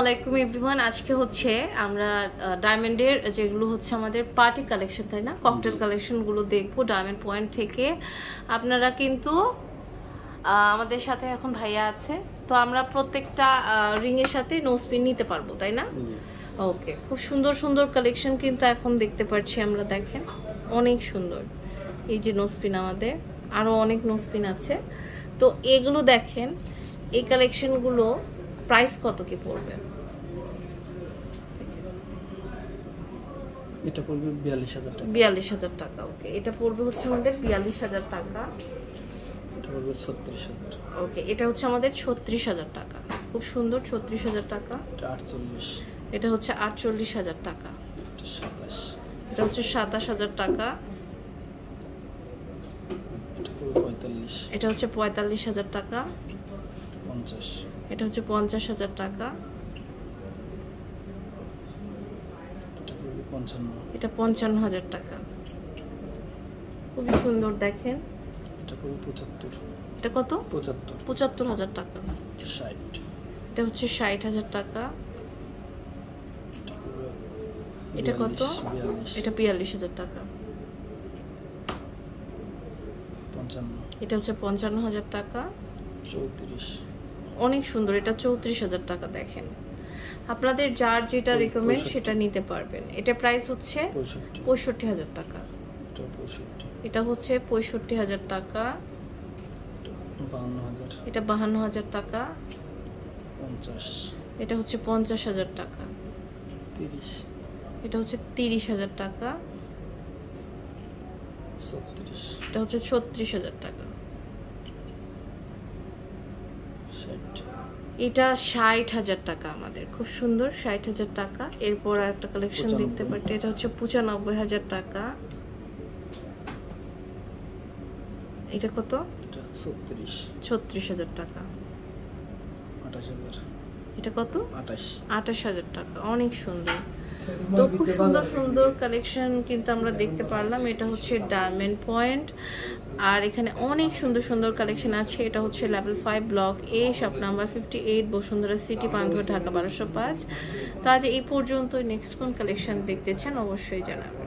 আলাইকুম এভরিওয়ান। আজকে হচ্ছে আমরা ডায়মন্ডের যেগুলো হচ্ছে আমাদের পার্টি কালেকশন, তাই না, ককটেল কালেকশনগুলো দেখবো ডায়মন্ড পয়েন্ট থেকে। আপনারা কিন্তু আমাদের সাথে এখন ভাইয়া আছে, তো আমরা প্রত্যেকটা রিংয়ের সাথে নোজপিন নিতে পারবো, তাই না? ওকে, খুব সুন্দর সুন্দর কালেকশন কিন্তু এখন দেখতে পাচ্ছি আমরা। দেখেন অনেক সুন্দর এই যে নোজপিন, আমাদের আরও অনেক নোজপিন আছে। তো এগুলো দেখেন, এই কালেকশনগুলো প্রাইস কত কি পড়বে? এটা পড়বে ৪২,০০০ টাকা। ৪২,০০০ টাকা। ওকে, এটা পড়বে হচ্ছে আমাদের ৪২,০০০ টাকা। এটা পড়বে ৩৬,০০০। ওকে, এটা হচ্ছে আমাদের ৩৬,০০০ টাকা। খুব সুন্দর, ৩৬,০০০ টাকা। এটা ৪৮। এটা হচ্ছে ৪৮,০০০ টাকা। এটা ২৭। এটা হচ্ছে ২৭,০০০ টাকা। এটা পড়বে ৪৫। এটা হচ্ছে ৪৫,০০০ টাকা। ৫০। এটা হচ্ছে ৫০,০০০ টাকা। এটা পড়বে ৫৫। এটা ৫৫,০০০ টাকা। খুবই সুন্দর, দেখেন। এটা পড়বে ৭৫। এটা কত? ৭৫। ৭৫,০০০ টাকা। ৬০। এটা হচ্ছে ৬০,০০০ টাকা। এটা এটা পড়বে কত? ৪২। এটা ৪২,০০০ টাকা। ৫৫। এটা হচ্ছে ৫৫,০০০ টাকা। ৩৪। অনেক সুন্দর, এটা ৩৪,০০০ টাকা। দেখেন, আপনাদের যার যেটা রিকমেন্ড সেটা নিতে পারবেন। এটা প্রাইস হচ্ছে ৬৫,০০০ টাকা। এটা হচ্ছে ৬৫,০০০ টাকা। ৫২,০০০। এটা ৫২,০০০ টাকা। ৫০। এটা হচ্ছে ৫০,০০০ টাকা। ৩০। এটা হচ্ছে ৩০,০০০ টাকা। ৩৬। এটা হচ্ছে ৩৬,০০০ টাকা। ৬০। এটা ৬০,০০০ টাকা আমাদের। খুব সুন্দর, ৬০,০০০ টাকা। এরপর আরেকটা কালেকশন দেখতে পাচ্ছি, এটা হচ্ছে ৯৫,০০০ টাকা। এটা কত? এটা ৩৬। ৩৬,০০০ টাকা। ২৮,০০০। এটা কত? ২৮। ২৮,০০০ টাকা। অনেক সুন্দর। তো খুব সুন্দর সুন্দর কালেকশন কিন্তু আমরা দেখতে পারলাম। এটা হচ্ছে ডায়মন্ড পয়েন্ট, আর এখানে অনেক সুন্দর সুন্দর কালেকশন আছে। এটা হচ্ছে লেভেল 5 ব্লক এ, shop number 58, Bashundhara city, Panthapath, Dhaka ১২০৫। তো আজ এই পর্যন্ত। নেক্সট কোন কালেকশন দেখতে চান অবশ্যই জানাবেন।